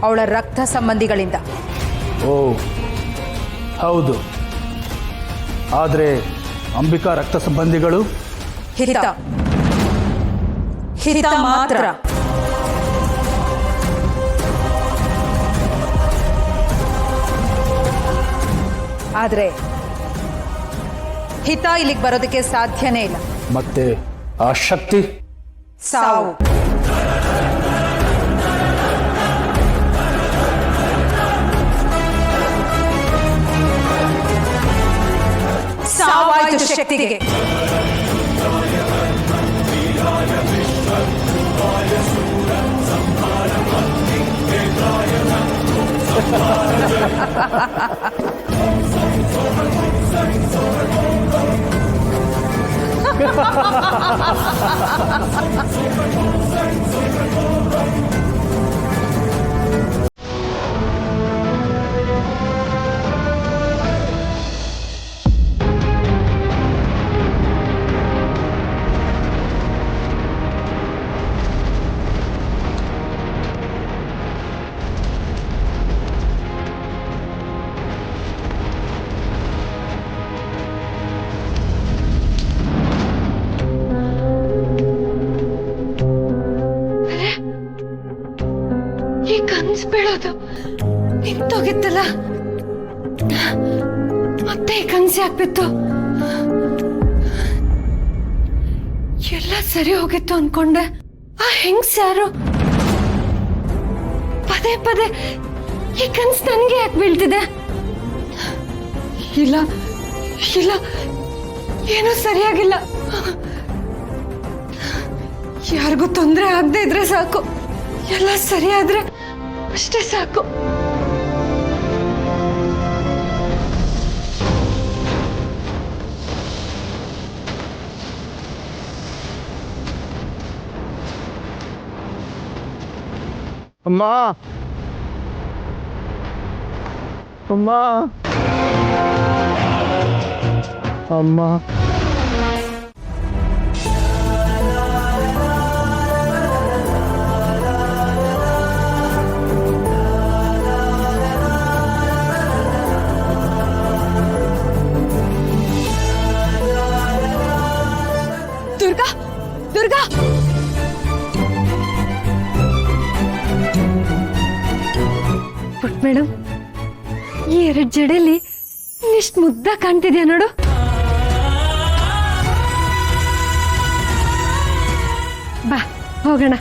ಅವಳ ರಕ್ತ ಸಂಬಂಧಿಗಳಿಂದ. ಓ ಹೌದು, ಆದರೆ ಅಂಬಿಕಾ ರಕ್ತ ಸಂಬಂಧಿಗಳು ಹಿತ ಹಿತ ಮಾತ್ರ. ಆದರೆ ಹಿತ ಇಲ್ಲಿಗೆ ಬರೋದಕ್ಕೆ ಸಾಧ್ಯನೇ ಇಲ್ಲ. ಮತ್ತೆ ಆ ಶಕ್ತಿ ಸಾವು. ಸಾವಾಯ್ತು ಶಕ್ತಿಗೆ. ಈ ಕನ್ಸ್ ಬೀಳೋದು ನಿಂತೋಗಿತ್ತಲ್ಲ, ಮತ್ತೆ ಈ ಕನ್ಸು ಯಾಕ್ಬಿತ್ತು? ಎಲ್ಲ ಸರಿ ಹೋಗಿತ್ತು ಅನ್ಕೊಂಡೆ. ಆ ಹೆಂಗ್ಸ್ ಯಾರು? ಪದೇ ಪದೇ ಈ ಕನ್ಸ್ ನನ್ಗೆ ಯಾಕೆ ಬೀಳ್ತಿದೆ? ಇಲ್ಲ ಇಲ್ಲ, ಏನೂ ಸರಿಯಾಗಿಲ್ಲ. ಯಾರಿಗೂ ತೊಂದರೆ ಆಗದೆ ಇದ್ರೆ ಸಾಕು, ಎಲ್ಲ ಸರಿಯಾದ್ರೆ ಅಷ್ಟೇ ಸಾಕು. ಅಮ್ಮ ಅಮ್ಮ ಅಮ್ಮ ದುರ್ಗಾ ದುರ್ಗಾ, ಪುಟ್ ಮೇಡಮ್, ಈ 2 ಜಡೆಲಿ ಇಷ್ಟು ಮುದ್ದ ಕಾಣ್ತಿದ್ಯಾ ನೋಡು. ಬಾ ಹೋಗೋಣ.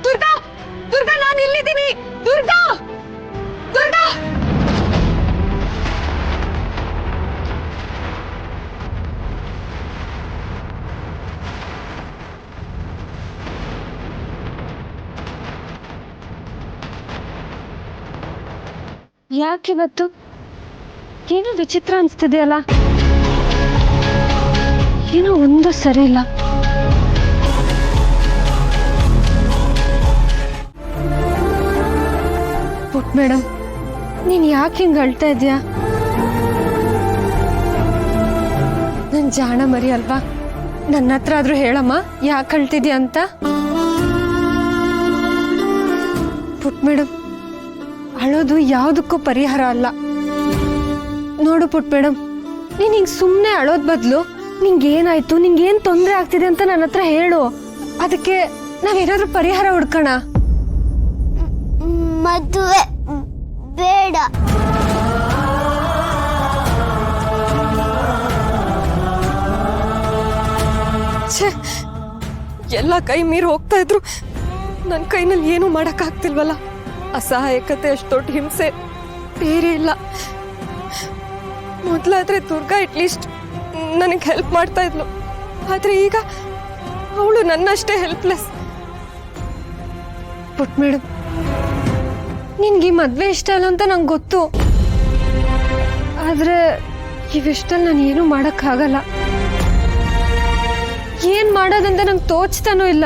ದುರ್ಗಾ ದುರ್ಗಾ, ನಾನು ಇಲ್ಲಿದ್ದೀನಿ. ದುರ್ಗಾ ದುರ್ಗಾ, ಯಾಕಿವತ್ತು ಏನೋ ವಿಚಿತ್ರ ಅನ್ಸ್ತಿದೆಯಲ್ಲ? ಏನೋ ಒಂದು ಸರಿ ಇಲ್ಲ. ಪುಟ್ ಮೇಡಮ್, ನೀನ್ ಯಾಕೆ ಹಿಂಗ್ ಅಳ್ತಾ ಇದೀಯಾ? ನನ್ ಜಾಣ ಮರಿ ಅಲ್ವಾ? ನನ್ನ ಹತ್ರ ಆದ್ರೂ ಹೇಳಮ್ಮ, ಯಾಕೆ ಅಳ್ತಿದ್ಯಾ ಅಂತ. ಪುಟ್ ಮೇಡಮ್, ಅಳೋದು ಯಾವುದಕ್ಕೂ ಪರಿಹಾರ ಅಲ್ಲ. ನೋಡು ಪುಟ್ ಮೇಡಮ್, ನೀನ್ ಹಿಂಗ್ ಸುಮ್ಮನೆ ಅಳೋದ್ ಬದಲು ನಿಂಗೇನಾಯ್ತು, ನಿಂಗೇನ್ ತೊಂದರೆ ಆಗ್ತಿದೆ ಅಂತ ನನ್ನ ಹತ್ರ ಹೇಳು. ಅದಕ್ಕೆ ನಾವೇನಾದ್ರೂ ಪರಿಹಾರ ಹುಡ್ಕೋಣ. ಮದುವೆ ಬೇಡ. ಎಲ್ಲ ಕೈ ಮೀರಿ ಹೋಗ್ತಾ ಇದ್ರು, ನನ್ನ ಕೈನಲ್ಲಿ ಏನು ಮಾಡಕ್ ಆಗ್ತಿಲ್ವಲ್ಲ. ಅಸಹಾಯಕತೆ ಅಷ್ಟು ದೊಡ್ಡ ಹಿಂಸೆ ಬೇರೆ ಇಲ್ಲ. ಮೊದಲಾದ್ರೆ ದುರ್ಗಾ ಅಟ್ಲೀಸ್ಟ್ ನನಗೆ ಹೆಲ್ಪ್ ಮಾಡ್ತಾ ಇದ್ಲು, ಆದ್ರೆ ಈಗ ಅವಳು ನನ್ನಷ್ಟೇ ಹೆಲ್ಪ್ಲೆಸ್. ಪುಟ್ ಮೇಡಮ್, ನಿನ್ಗೆ ಈ ಮದ್ವೆ ಇಷ್ಟ ಇಲ್ಲ ಅಂತ ನಂಗೆ ಗೊತ್ತು, ಆದ್ರೆ ಇವಿಷ್ಟಲ್ಲಿ ನಾನು ಏನು ಮಾಡಕ್ಕಾಗಲ್ಲ. ಏನ್ ಮಾಡೋದಂತ ನಂಗೆ ತೋಚ್ತಾನೂ ಇಲ್ಲ.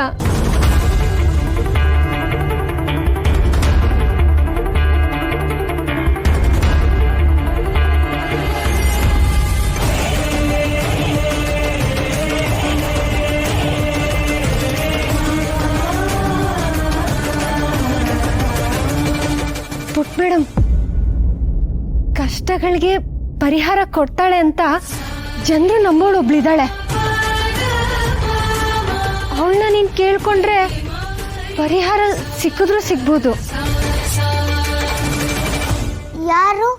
ಪುಟ್ ಮೇಡಮ್, ಕಷ್ಟಗಳಿಗೆ ಪರಿಹಾರ ಕೊಡ್ತಾಳೆ ಅಂತ ಜನರು ನಂಬೋಳು ಒಬ್ಳಿದಾಳೆ. ಅವಳನ್ನ ನೀನ್ ಕೇಳ್ಕೊಂಡ್ರೆ ಪರಿಹಾರ ಸಿಕ್ಕಿದ್ರೂ ಸಿಗ್ಬೋದು. ಯಾರು?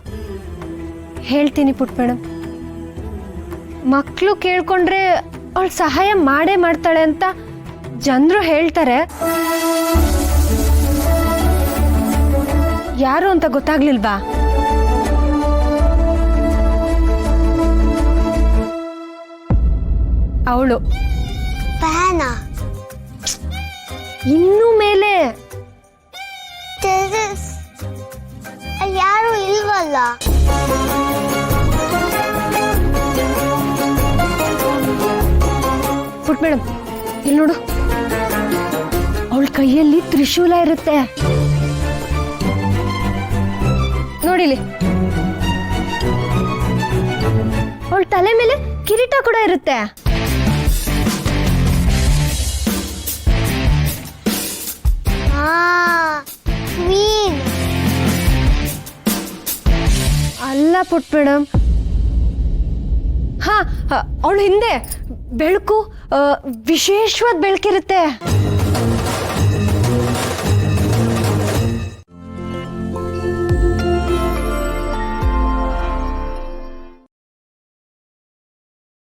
ಹೇಳ್ತೀನಿ ಪುಟ್ ಮೇಡಮ್. ಮಕ್ಕಳು ಕೇಳ್ಕೊಂಡ್ರೆ ಅವಳು ಸಹಾಯ ಮಾಡೇ ಮಾಡ್ತಾಳೆ ಅಂತ ಜನರು ಹೇಳ್ತಾರೆ. ಯಾರು ಅಂತ ಗೊತ್ತಾಗ್ಲಿಲ್ವಾ? ಅವಳು ಫ್ಯಾನ? ಇನ್ನೂ ಮೇಲೆ. ಟೆರೆಸ್ ಅಲ್ಲಿ ಯಾರು ಇಲ್ವಲ್ಲ. ಪುಟ್ ಮೇಡಮ್, ಇಲ್ಲಿ ನೋಡು, ಅವಳ ಕೈಯಲ್ಲಿ ತ್ರಿಶೂಲ ಇರುತ್ತೆ ನೋಡಿಲಿ. ಅವಳ ತಲೆ ಮೇಲೆ ಕಿರೀಟ ಕೂಡ ಇರುತ್ತೆ. ಕ್ವೀನ್ ಅಲ್ಲ ಪುಟ್ ಮೇಡಮ್. ಹಾ, ಅವಳ ಹಿಂದೆ ಬೆಳಕು, ವಿಶೇಷವಾದ ಬೆಳಕಿರುತ್ತೆ.